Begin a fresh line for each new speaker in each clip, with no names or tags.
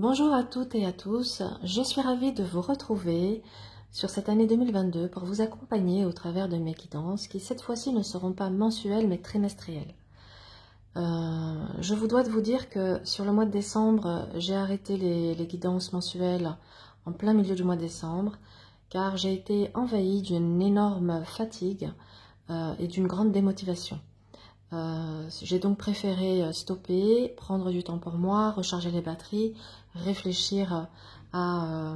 Bonjour à toutes et à tous, je suis ravie de vous retrouver sur cette année 2022 pour vous accompagner au travers de mes guidances qui cette fois-ci ne seront pas mensuelles mais trimestrielles. Je vous dois de vous dire que sur le mois de décembre, j'ai arrêté les guidances mensuelles en plein milieu du mois de décembre car j'ai été envahie d'une énorme fatigue et d'une grande démotivation. J'ai donc préféré stopper, prendre du temps pour moi, recharger les batteries, réfléchir à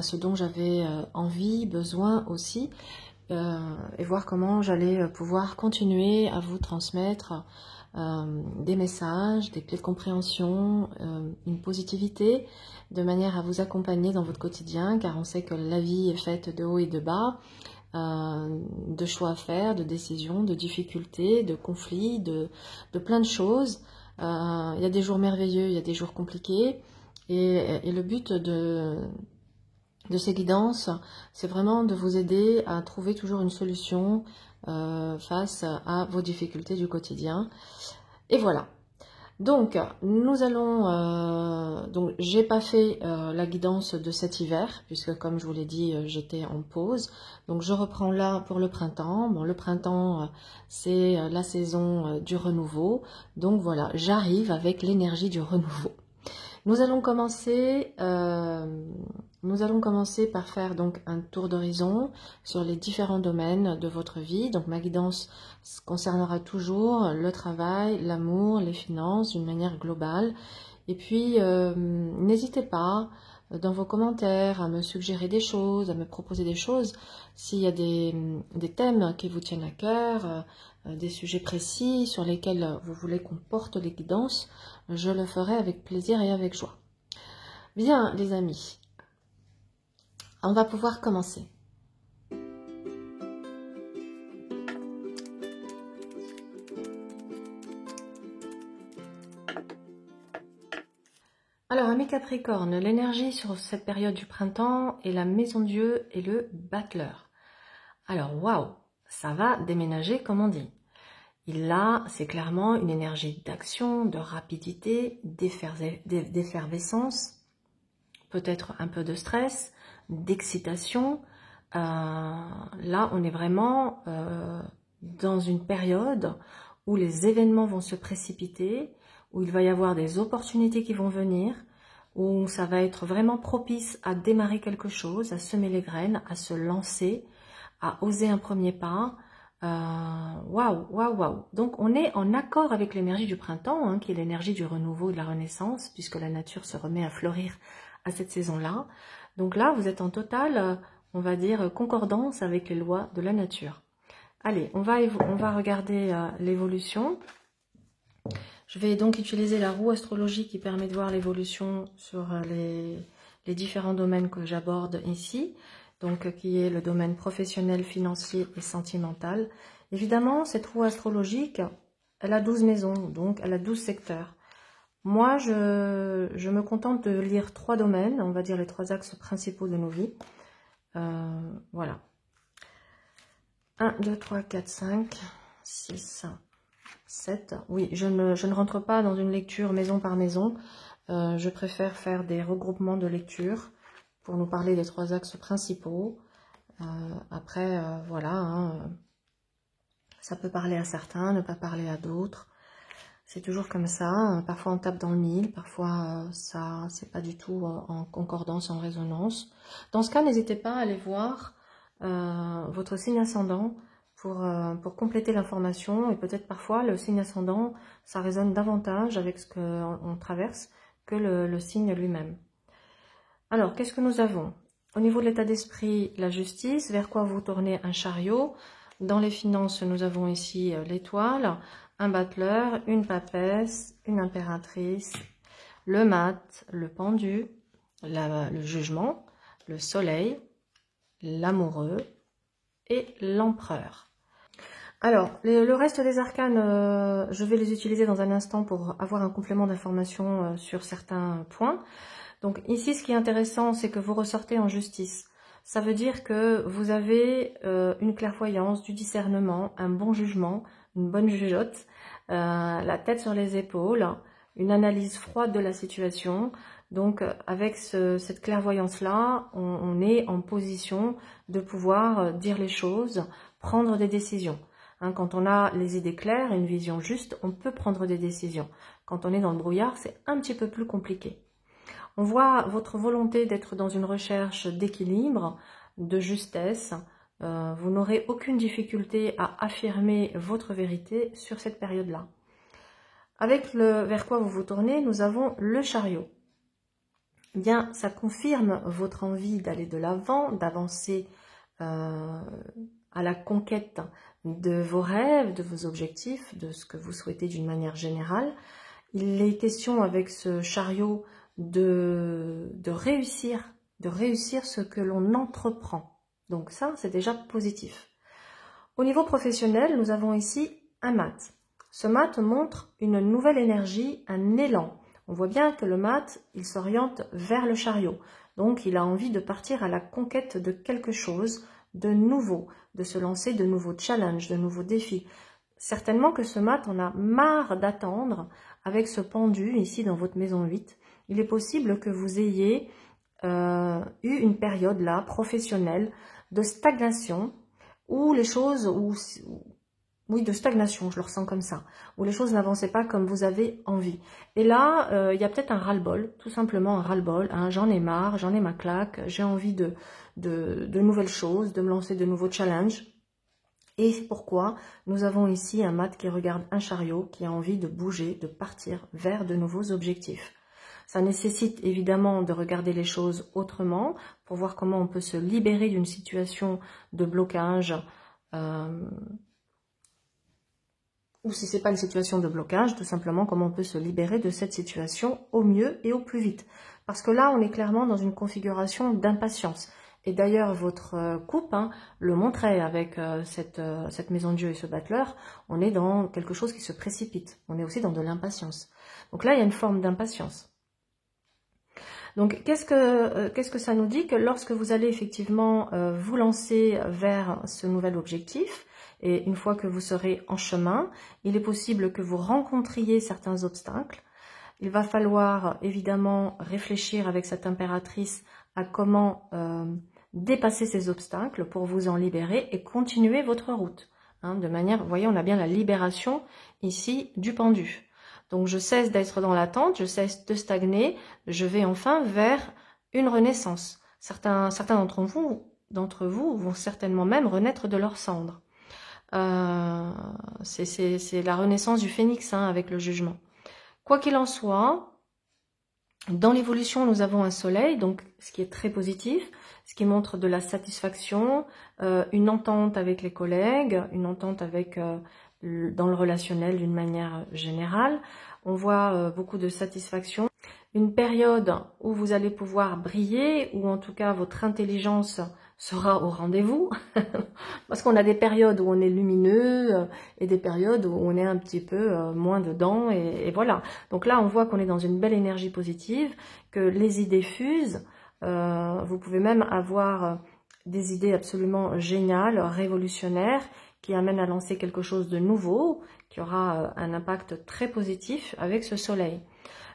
ce dont j'avais envie, besoin aussi, et voir comment j'allais pouvoir continuer à vous transmettre des messages, des clés de compréhension, une positivité, de manière à vous accompagner dans votre quotidien, car on sait que la vie est faite de hauts et de bas, de choix à faire, de décisions, de difficultés, de conflits, de plein de choses. Il y a des jours merveilleux, il y a des jours compliqués. Et le but de ces guidances, c'est vraiment de vous aider à trouver toujours une solution face à vos difficultés du quotidien. Et voilà. Donc, nous allons. Donc, j'ai pas fait la guidance de cet hiver, puisque comme je vous l'ai dit, j'étais en pause. Donc, je reprends là pour le printemps. Bon, le printemps, c'est la saison du renouveau. Donc, voilà, j'arrive avec l'énergie du renouveau. Nous allons commencer par faire donc un tour d'horizon sur les différents domaines de votre vie. Donc ma guidance concernera toujours le travail, l'amour, les finances d'une manière globale. Et puis n'hésitez pas dans vos commentaires à me suggérer des choses, à me proposer des choses. S'il y a des thèmes qui vous tiennent à cœur, des sujets précis sur lesquels vous voulez qu'on porte les guidances, je le ferai avec plaisir et avec joie. Bien les amis, on va pouvoir commencer. Alors, amis Capricorne, l'énergie sur cette période du printemps est la Maison Dieu et le Battleur. Alors, waouh, ça va déménager comme on dit. Là, c'est clairement une énergie d'action, de rapidité, d'effervescence, peut-être un peu de stress, d'excitation. Là, on est vraiment dans une période où les événements vont se précipiter, où il va y avoir des opportunités qui vont venir, où ça va être vraiment propice à démarrer quelque chose, à semer les graines, à se lancer, à oser un premier pas. Waouh, waouh, waouh. Donc on est en accord avec l'énergie du printemps, hein, qui est l'énergie du renouveau et de la renaissance, puisque la nature se remet à fleurir à cette saison-là. Donc là, vous êtes en totale, on va dire, concordance avec les lois de la nature. Allez, on va regarder l'évolution. Je vais donc utiliser la roue astrologique qui permet de voir l'évolution sur les différents domaines que j'aborde ici. Donc qui est le domaine professionnel, financier et sentimental. Évidemment, cette roue astrologique, elle a 12 maisons, donc elle a 12 secteurs. Moi, je me contente de lire 3 domaines, on va dire les 3 axes principaux de nos vies. Voilà. 1, 2, 3, 4, 5, 6, 7. Oui, je ne rentre pas dans une lecture maison par maison. Je préfère faire des regroupements de lecture pour nous parler des 3 axes principaux. Après, voilà, hein, ça peut parler à certains, ne pas parler à d'autres. C'est toujours comme ça. Parfois on tape dans le mille, parfois ça c'est pas du tout en concordance, en résonance. Dans ce cas, n'hésitez pas à aller voir votre signe ascendant pour compléter l'information. Et peut-être parfois le signe ascendant, ça résonne davantage avec ce qu'on traverse que le signe lui-même. Alors, qu'est-ce que nous avons? Au niveau de l'état d'esprit, la justice, vers quoi vous tournez un chariot. Dans les finances, nous avons ici l'étoile, un battleur, une papesse, une impératrice, le mat, le pendu, le jugement, le soleil, l'amoureux et l'empereur. Alors, le reste des arcanes, je vais les utiliser dans un instant pour avoir un complément d'information sur certains points. Donc ici, ce qui est intéressant, c'est que vous ressortez en justice. Ça veut dire que vous avez une clairvoyance, du discernement, un bon jugement, une bonne jugeote, la tête sur les épaules, une analyse froide de la situation. Donc avec cette clairvoyance-là, on est en position de pouvoir dire les choses, prendre des décisions. Hein, quand on a les idées claires, une vision juste, on peut prendre des décisions. Quand on est dans le brouillard, c'est un petit peu plus compliqué. On voit votre volonté d'être dans une recherche d'équilibre, de justesse. Vous n'aurez aucune difficulté à affirmer votre vérité sur cette période-là. Avec vers quoi vous vous tournez, nous avons le chariot. Eh bien, ça confirme votre envie d'aller de l'avant, d'avancer à la conquête de vos rêves, de vos objectifs, de ce que vous souhaitez d'une manière générale. Il est question avec ce chariot de réussir ce que l'on entreprend. Donc ça, c'est déjà positif. Au niveau professionnel, nous avons ici un mat. Ce mat montre une nouvelle énergie, un élan. On voit bien que le mat, il s'oriente vers le chariot. Donc, il a envie de partir à la conquête de quelque chose de nouveau, de se lancer de nouveaux challenges, de nouveaux défis. Certainement que ce mat, on a marre d'attendre avec ce pendu ici dans votre maison 8. Il est possible que vous ayez eu une période là, professionnelle, de stagnation, où les choses, oui, de stagnation, je le ressens comme ça, où les choses n'avançaient pas comme vous avez envie. Et là, il y a peut-être un ras-le-bol, tout simplement un ras-le-bol, hein, j'en ai marre, j'en ai ma claque, j'ai envie de nouvelles choses, de me lancer de nouveaux challenges. Et c'est pourquoi nous avons ici un mat qui regarde un chariot, qui a envie de bouger, de partir vers de nouveaux objectifs. Ça nécessite évidemment de regarder les choses autrement, pour voir comment on peut se libérer d'une situation de blocage, ou si ce n'est pas une situation de blocage, tout simplement comment on peut se libérer de cette situation au mieux et au plus vite. Parce que là, on est clairement dans une configuration d'impatience. Et d'ailleurs, votre coupe le montrait avec cette maison de Dieu et ce battleur, on est dans quelque chose qui se précipite. On est aussi dans de l'impatience. Donc là, il y a une forme d'impatience. Donc, qu'est-ce que ça nous dit? Que lorsque vous allez effectivement vous lancer vers ce nouvel objectif, et une fois que vous serez en chemin, il est possible que vous rencontriez certains obstacles. Il va falloir évidemment réfléchir avec cette impératrice à comment dépasser ces obstacles pour vous en libérer et continuer votre route. Hein, de manière, vous voyez, on a bien la libération ici du pendu. Donc je cesse d'être dans l'attente, je cesse de stagner, je vais enfin vers une renaissance. Certains d'entre vous vont certainement même renaître de leurs cendres. C'est la renaissance du phénix avec le jugement. Quoi qu'il en soit, dans l'évolution, nous avons un soleil, donc ce qui est très positif, ce qui montre de la satisfaction, une entente avec les collègues, une entente avec dans le relationnel d'une manière générale. On voit beaucoup de satisfaction. Une période où vous allez pouvoir briller, ou en tout cas votre intelligence sera au rendez-vous. Parce qu'on a des périodes où on est lumineux et des périodes où on est un petit peu moins dedans. Et voilà. Donc là, on voit qu'on est dans une belle énergie positive, que les idées fusent. Vous pouvez même avoir des idées absolument géniales, révolutionnaires, qui amènent à lancer quelque chose de nouveau, qui aura un impact très positif avec ce soleil.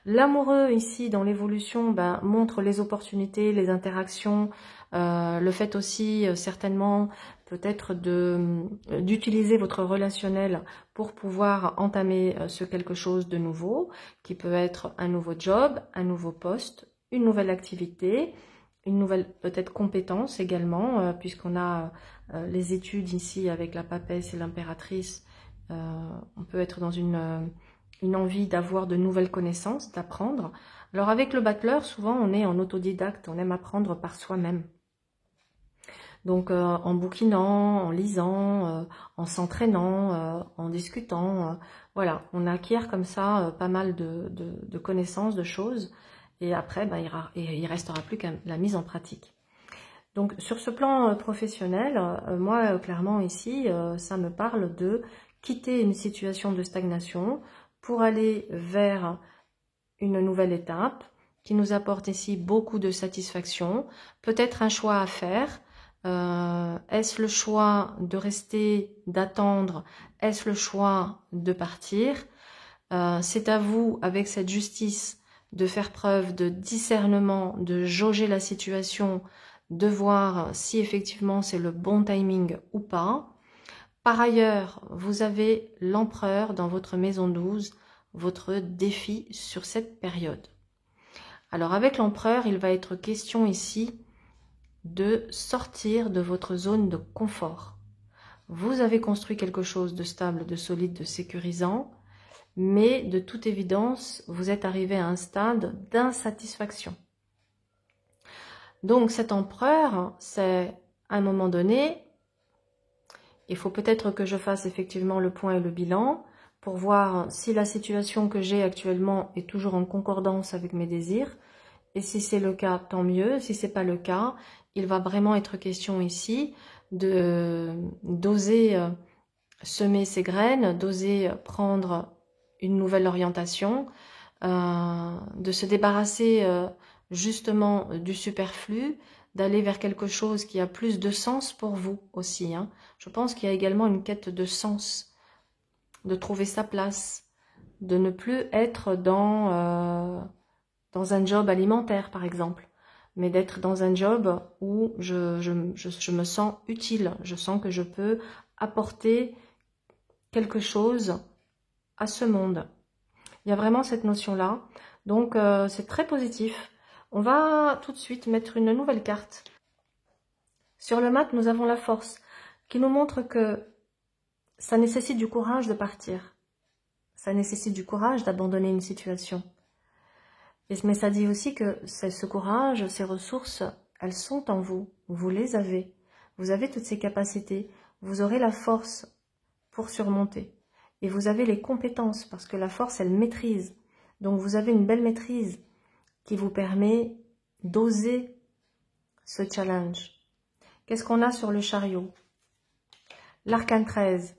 L'amoureux ici dans l'évolution montre les opportunités, les interactions, le fait aussi certainement peut-être d'utiliser votre relationnel pour pouvoir entamer ce quelque chose de nouveau, qui peut être un nouveau job, un nouveau poste, une nouvelle activité, une nouvelle peut-être compétence également, puisqu'on a les études ici avec la papesse et l'impératrice. On peut être dans une envie d'avoir de nouvelles connaissances, d'apprendre. Alors avec le battleur, souvent on est en autodidacte, on aime apprendre par soi-même. Donc en bouquinant, en lisant, en s'entraînant, en discutant, voilà, on acquiert comme ça pas mal de connaissances, de choses, et après il restera plus qu'à la mise en pratique. Donc sur ce plan professionnel, moi clairement ici, ça me parle de quitter une situation de stagnation pour aller vers une nouvelle étape qui nous apporte ici beaucoup de satisfaction, peut-être un choix à faire. Est-ce le choix de rester, d'attendre? Est-ce le choix de partir? C'est à vous, avec cette justice, de faire preuve de discernement, de jauger la situation, de voir si effectivement c'est le bon timing ou pas. Par ailleurs, vous avez l'empereur dans votre maison 12, votre défi sur cette période. Alors avec l'empereur, il va être question ici de sortir de votre zone de confort. Vous avez construit quelque chose de stable, de solide, de sécurisant, mais de toute évidence, vous êtes arrivé à un stade d'insatisfaction. Donc cet empereur, c'est à un moment donné, il faut peut-être que je fasse effectivement le point et le bilan pour voir si la situation que j'ai actuellement est toujours en concordance avec mes désirs. Et si c'est le cas, tant mieux. Si ce n'est pas le cas, il va vraiment être question ici d'oser semer ses graines, d'oser prendre une nouvelle orientation, de se débarrasser justement du superflu, d'aller vers quelque chose qui a plus de sens pour vous aussi. Hein. Je pense qu'il y a également une quête de sens, de trouver sa place, de ne plus être dans un job alimentaire par exemple, mais d'être dans un job où je me sens utile, je sens que je peux apporter quelque chose à ce monde. Il y a vraiment cette notion-là, donc c'est très positif. On va tout de suite mettre une nouvelle carte. Sur le mat, nous avons la force qui nous montre que ça nécessite du courage de partir. Ça nécessite du courage d'abandonner une situation. Mais ça dit aussi que ce courage, ces ressources, elles sont en vous. Vous les avez. Vous avez toutes ces capacités. Vous aurez la force pour surmonter. Et vous avez les compétences parce que la force, elle maîtrise. Donc vous avez une belle maîtrise qui vous permet d'oser ce challenge. Qu'est-ce qu'on a sur le chariot? L'arcane 13.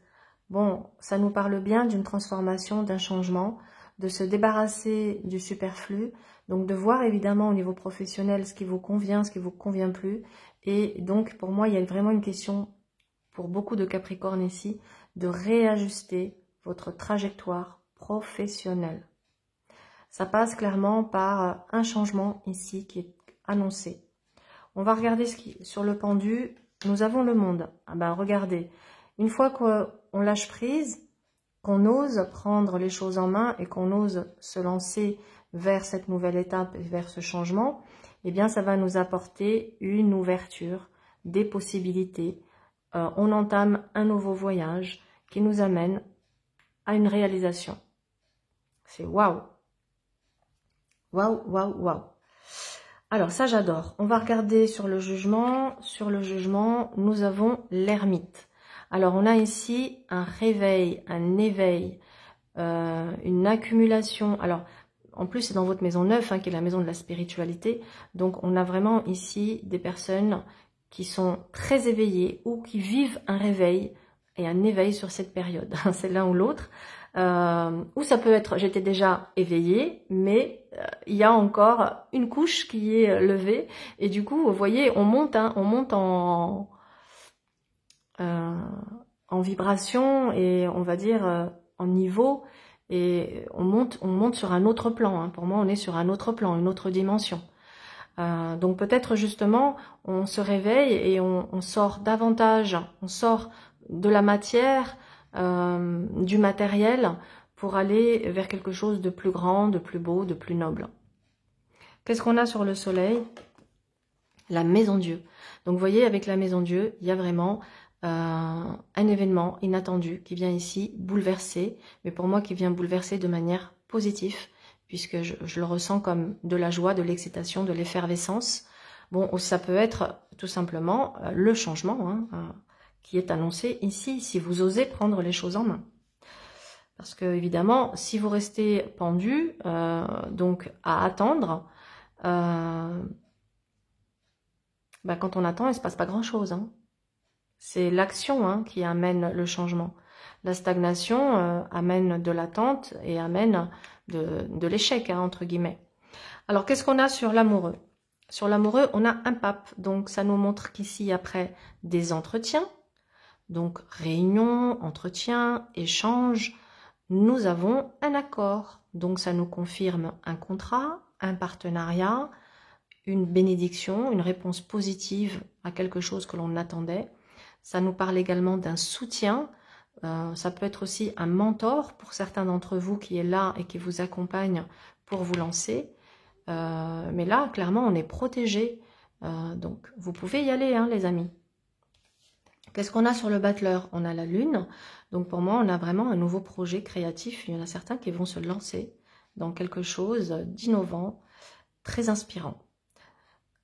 Bon, ça nous parle bien d'une transformation, d'un changement, de se débarrasser du superflu, donc de voir évidemment au niveau professionnel ce qui vous convient, ce qui ne vous convient plus. Et donc pour moi, il y a vraiment une question, pour beaucoup de Capricornes ici, de réajuster votre trajectoire professionnelle. Ça passe clairement par un changement ici qui est annoncé. On va regarder sur le pendu, nous avons le monde. Ah ben regardez, une fois qu'on lâche prise, qu'on ose prendre les choses en main et qu'on ose se lancer vers cette nouvelle étape et vers ce changement, eh bien ça va nous apporter une ouverture, des possibilités. On entame un nouveau voyage qui nous amène à une réalisation. C'est waouh! Waouh, waouh, waouh! Alors ça j'adore. On va regarder sur le jugement. Sur le jugement, nous avons l'ermite. Alors on a ici un réveil, un éveil, une accumulation. Alors en plus c'est dans votre maison 9, hein, qui est la maison de la spiritualité. Donc on a vraiment ici des personnes qui sont très éveillées ou qui vivent un réveil et un éveil sur cette période. C'est l'un ou l'autre. Ou ça peut être, j'étais déjà éveillée, mais il y a encore une couche qui est levée. Et du coup, vous voyez, on monte en vibration et on va dire en niveau. Et on monte sur un autre plan. Hein. Pour moi, on est sur un autre plan, une autre dimension. Donc peut-être justement, on se réveille et on sort davantage, on sort de la matière, du matériel, pour aller vers quelque chose de plus grand, de plus beau, de plus noble. Qu'est-ce qu'on a sur le soleil? La maison Dieu. Donc vous voyez, avec la maison Dieu, il y a vraiment un événement inattendu qui vient ici bouleverser, mais pour moi qui vient bouleverser de manière positive, puisque je le ressens comme de la joie, de l'excitation, de l'effervescence. Bon, ça peut être tout simplement le changement hein, qui est annoncé ici, si vous osez prendre les choses en main. Parce que évidemment, si vous restez pendu, donc à attendre, quand on attend, il ne se passe pas grand-chose. Hein. C'est l'action hein, qui amène le changement. La stagnation amène de l'attente et amène de l'échec, hein, entre guillemets. Alors, qu'est-ce qu'on a sur l'amoureux? Sur l'amoureux, on a un pape. Donc, ça nous montre qu'ici, après des entretiens, donc réunions, entretiens, échanges, nous avons un accord. Donc ça nous confirme un contrat, un partenariat, une bénédiction, une réponse positive à quelque chose que l'on attendait. Ça nous parle également d'un soutien. Ça peut être aussi un mentor pour certains d'entre vous qui est là et qui vous accompagne pour vous lancer. Mais là, clairement, on est protégé. Donc, vous pouvez y aller, hein, les amis. Qu'est-ce qu'on a sur le battleur? On a la lune. Donc, pour moi, on a vraiment un nouveau projet créatif. Il y en a certains qui vont se lancer dans quelque chose d'innovant, très inspirant.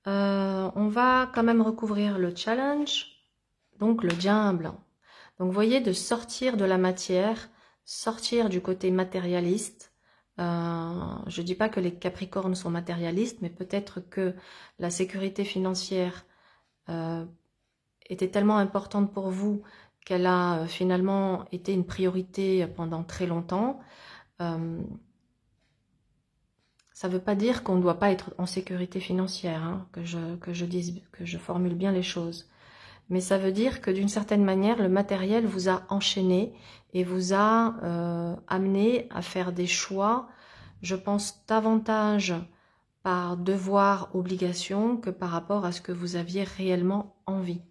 On va quand même recouvrir le challenge. Donc, le diable. Donc, vous voyez, de sortir de la matière, sortir du côté matérialiste. Je ne dis pas que les Capricornes sont matérialistes, mais peut-être que la sécurité financière était tellement importante pour vous qu'elle a finalement été une priorité pendant très longtemps. Ça ne veut pas dire qu'on ne doit pas être en sécurité financière, hein, que je formule bien les choses. Mais ça veut dire que d'une certaine manière, le matériel vous a enchaîné et vous a amené à faire des choix, je pense, davantage par devoir, obligation, que par rapport à ce que vous aviez réellement envie.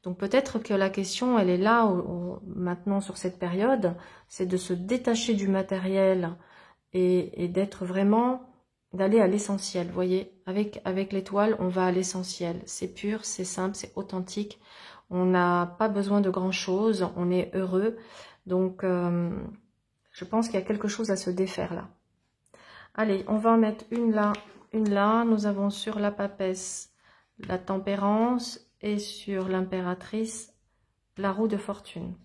Donc peut-être que la question, elle est là maintenant sur cette période, c'est de se détacher du matériel et d'être vraiment, d'aller à l'essentiel. Vous voyez, avec l'étoile, on va à l'essentiel. C'est pur, c'est simple, c'est authentique. On n'a pas besoin de grand-chose, on est heureux. Donc, je pense qu'il y a quelque chose à se défaire là. Allez, on va en mettre une là, une là. Nous avons sur la papesse la tempérance et sur l'impératrice la roue de fortune.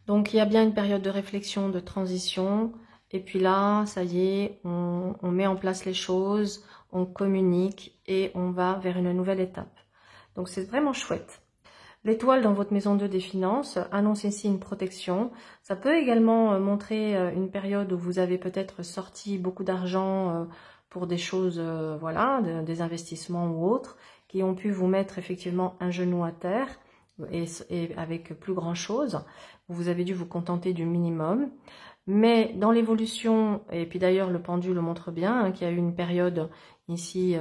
Donc, il y a bien une période de réflexion, de transition. Et puis là, ça y est, on met en place les choses, on communique et on va vers une nouvelle étape. Donc, c'est vraiment chouette. L'étoile dans votre maison 2 des finances annonce ici une protection. Ça peut également montrer une période où vous avez peut-être sorti beaucoup d'argent pour des choses, voilà, des investissements ou autres, qui ont pu vous mettre effectivement un genou à terre et avec plus grand chose. Vous avez dû vous contenter du minimum. Mais dans l'évolution, et puis d'ailleurs le pendule le montre bien, hein, qu'il y a eu une période ici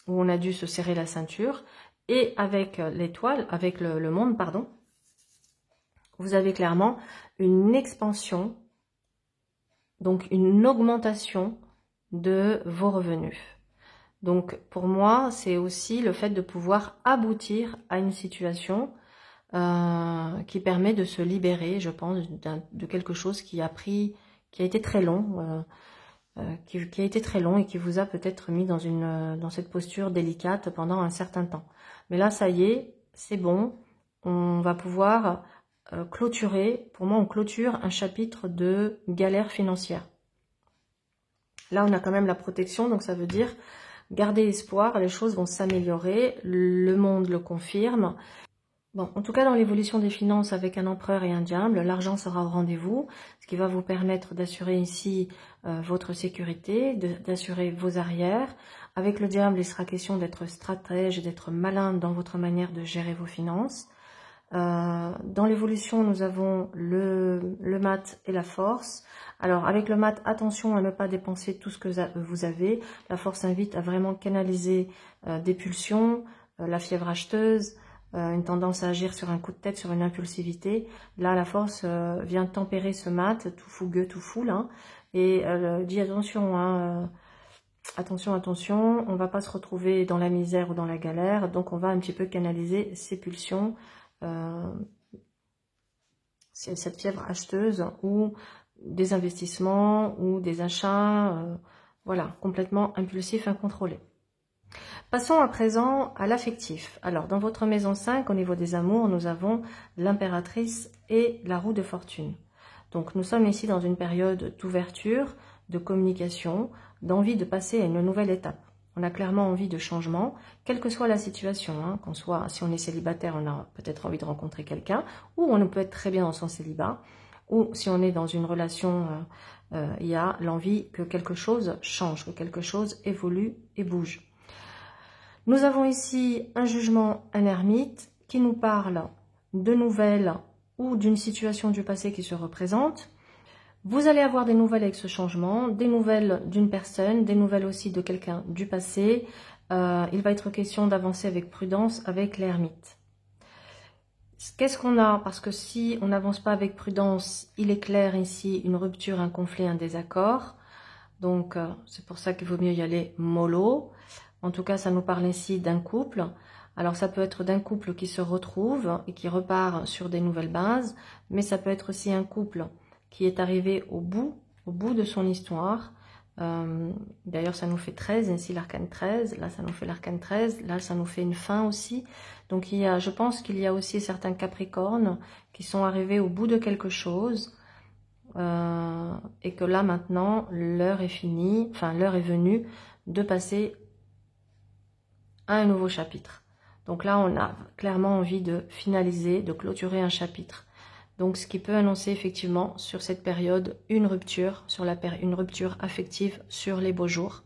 où on a dû se serrer la ceinture. Et avec l'étoile, avec le monde, pardon, vous avez clairement une expansion, donc une augmentation de vos revenus. Donc pour moi, c'est aussi le fait de pouvoir aboutir à une situation qui permet de se libérer, je pense, de quelque chose qui a été très long, qui a été très long et qui vous a peut-être mis dans cette posture délicate pendant un certain temps. Mais là, ça y est, c'est bon, on va pouvoir clôturer, pour moi on clôture un chapitre de galère financière. Là, on a quand même la protection, donc ça veut dire garder espoir, les choses vont s'améliorer, le monde le confirme. Bon, en tout cas, dans l'évolution des finances avec un empereur et un diable, l'argent sera au rendez-vous, ce qui va vous permettre d'assurer ici votre sécurité, d'assurer vos arrières. Avec le diable, il sera question d'être stratège, d'être malin dans votre manière de gérer vos finances. Dans l'évolution, nous avons le mat et la force. Alors, avec le mat, attention à ne pas dépenser tout ce que vous avez. La force invite à vraiment canaliser des pulsions, la fièvre acheteuse, une tendance à agir sur un coup de tête, sur une impulsivité. Là, la force vient tempérer ce mat, tout fougueux, tout fou, là. Et dit attention, hein, attention, attention, on ne va pas se retrouver dans la misère ou dans la galère. Donc, on va un petit peu canaliser ces pulsions, cette fièvre acheteuse ou des investissements ou des achats, voilà, complètement impulsifs, incontrôlés. Passons à présent à l'affectif. Alors, dans votre maison 5, au niveau des amours, nous avons l'impératrice et la roue de fortune. Donc, nous sommes ici dans une période d'ouverture, de communication, d'envie de passer à une nouvelle étape. On a clairement envie de changement, quelle que soit la situation. Hein, qu'on soit, si on est célibataire, on a peut-être envie de rencontrer quelqu'un, ou on peut être très bien dans son célibat, ou si on est dans une relation, il y a l'envie que quelque chose change, que quelque chose évolue et bouge. Nous avons ici un jugement, un ermite, qui nous parle de nouvelles ou d'une situation du passé qui se représente. Vous allez avoir des nouvelles avec ce changement, des nouvelles d'une personne, des nouvelles aussi de quelqu'un du passé. Il va être question d'avancer avec prudence avec l'ermite. Qu'est-ce qu'on a? Parce que si on n'avance pas avec prudence, il est clair ici une rupture, un conflit, un désaccord. Donc, c'est pour ça qu'il vaut mieux y aller mollo. En tout cas, ça nous parle ici d'un couple. Alors, ça peut être d'un couple qui se retrouve et qui repart sur des nouvelles bases. Mais ça peut être aussi un couple qui est arrivé au bout de son histoire. D'ailleurs, ça nous fait 13, ici l'arcane 13. Là, ça nous fait l'arcane 13. Là, ça nous fait une fin aussi. Donc, je pense qu'il y a aussi certains capricornes qui sont arrivés au bout de quelque chose. Et que là maintenant l'heure est finie, enfin l'heure est venue de passer à un nouveau chapitre. Donc là on a clairement envie de finaliser, de clôturer un chapitre. Donc ce qui peut annoncer effectivement sur cette période une rupture, une rupture affective sur les beaux jours.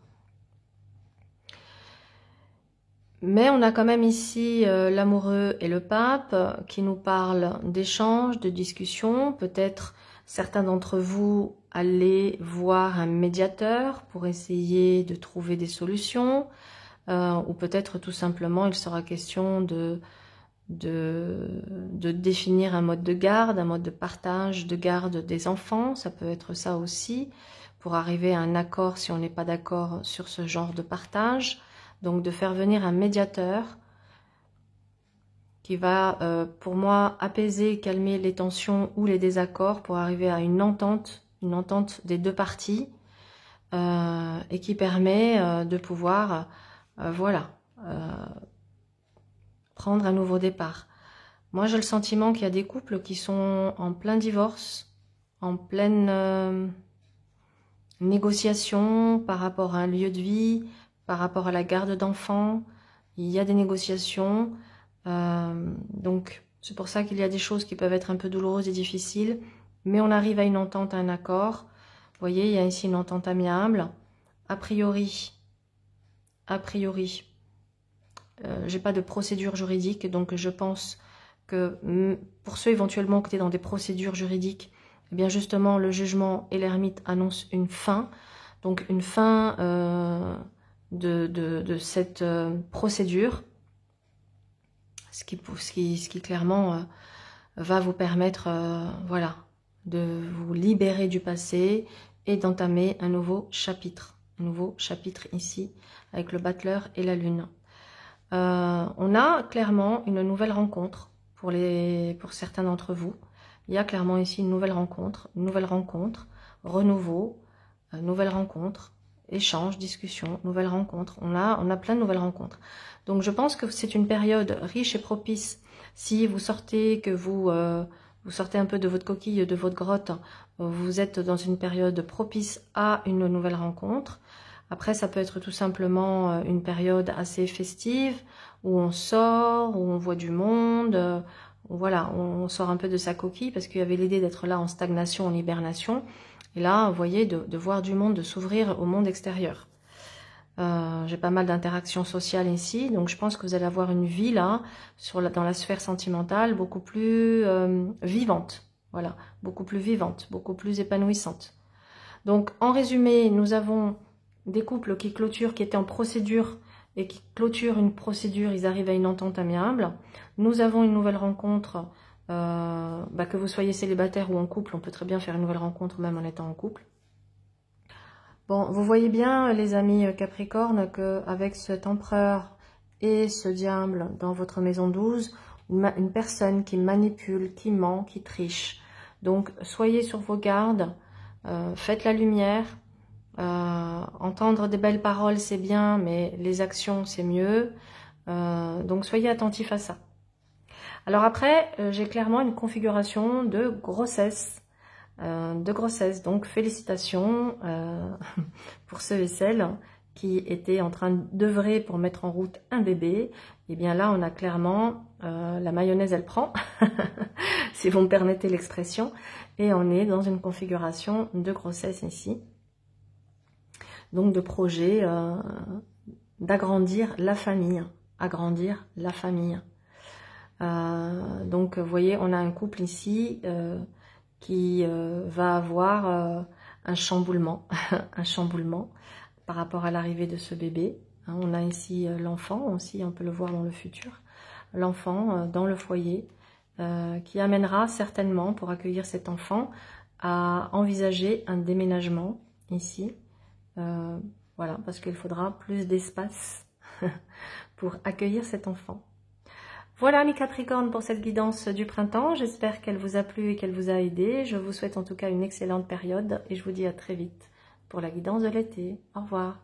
Mais on a quand même ici l'amoureux et le pape qui nous parlent d'échanges, de discussions, peut-être. Certains d'entre vous allez voir un médiateur pour essayer de trouver des solutions, ou peut-être tout simplement il sera question de définir un mode de garde, un mode de partage, de garde des enfants, ça peut être ça aussi, pour arriver à un accord si on n'est pas d'accord sur ce genre de partage. Donc de faire venir un médiateur qui va, pour moi, apaiser, calmer les tensions ou les désaccords pour arriver à une entente des deux parties, et qui permet de pouvoir, voilà, prendre un nouveau départ. Moi, j'ai le sentiment qu'il y a des couples qui sont en plein divorce, en pleine négociation par rapport à un lieu de vie, par rapport à la garde d'enfants. Il y a des négociations. Donc c'est pour ça qu'il y a des choses qui peuvent être un peu douloureuses et difficiles, mais on arrive à une entente, à un accord. Vous voyez, il y a ici une entente amiable. A priori, j'ai pas de procédure juridique, donc je pense que pour ceux éventuellement qui étaient dans des procédures juridiques, eh bien justement le jugement et l'ermite annoncent une fin, donc une fin de cette procédure. Ce qui clairement va vous permettre voilà, de vous libérer du passé et d'entamer un nouveau chapitre. Un nouveau chapitre ici, avec le battleur et la lune. On a clairement une nouvelle rencontre pour certains d'entre vous. Il y a clairement ici une nouvelle rencontre, renouveau, nouvelle rencontre, échange, discussion, nouvelle rencontre. On a plein de nouvelles rencontres. Donc je pense que c'est une période riche et propice. Si vous sortez, que vous sortez un peu de votre coquille, de votre grotte, vous êtes dans une période propice à une nouvelle rencontre. Après, ça peut être tout simplement une période assez festive, où on sort, où on voit du monde, voilà, on sort un peu de sa coquille, parce qu'il y avait l'idée d'être là en stagnation, en hibernation. Et là, vous voyez, de voir du monde, de s'ouvrir au monde extérieur. J'ai pas mal d'interactions sociales ici, donc je pense que vous allez avoir une vie là, dans la sphère sentimentale, beaucoup plus vivante. Voilà, beaucoup plus vivante, beaucoup plus épanouissante. Donc, en résumé, nous avons des couples qui clôturent, qui étaient en procédure, et qui clôturent une procédure, ils arrivent à une entente amiable. Nous avons une nouvelle rencontre, que vous soyez célibataire ou en couple, on peut très bien faire une nouvelle rencontre même en étant en couple. Bon, vous voyez bien, les amis Capricorne, qu'avec cet empereur et ce diable dans votre maison 12, une personne qui manipule, qui ment, qui triche. Donc, soyez sur vos gardes, faites la lumière. Entendre des belles paroles, c'est bien, mais les actions, c'est mieux. Donc, soyez attentifs à ça. Alors après, j'ai clairement une configuration de grossesse. Donc félicitations pour ceux et celles qui étaient en train d'œuvrer pour mettre en route un bébé. Et bien là, on a clairement la mayonnaise, elle prend, si vous me permettez l'expression, et on est dans une configuration de grossesse ici. Donc de projet d'agrandir la famille, Donc, vous voyez, on a un couple ici qui va avoir un chamboulement, un chamboulement par rapport à l'arrivée de ce bébé. Hein, on a ici l'enfant aussi, on peut le voir dans le futur. L'enfant dans le foyer qui amènera certainement, pour accueillir cet enfant, à envisager un déménagement ici. Voilà, parce qu'il faudra plus d'espace pour accueillir cet enfant. Voilà mes Capricornes pour cette guidance du printemps. J'espère qu'elle vous a plu et qu'elle vous a aidé. Je vous souhaite en tout cas une excellente période et je vous dis à très vite pour la guidance de l'été. Au revoir.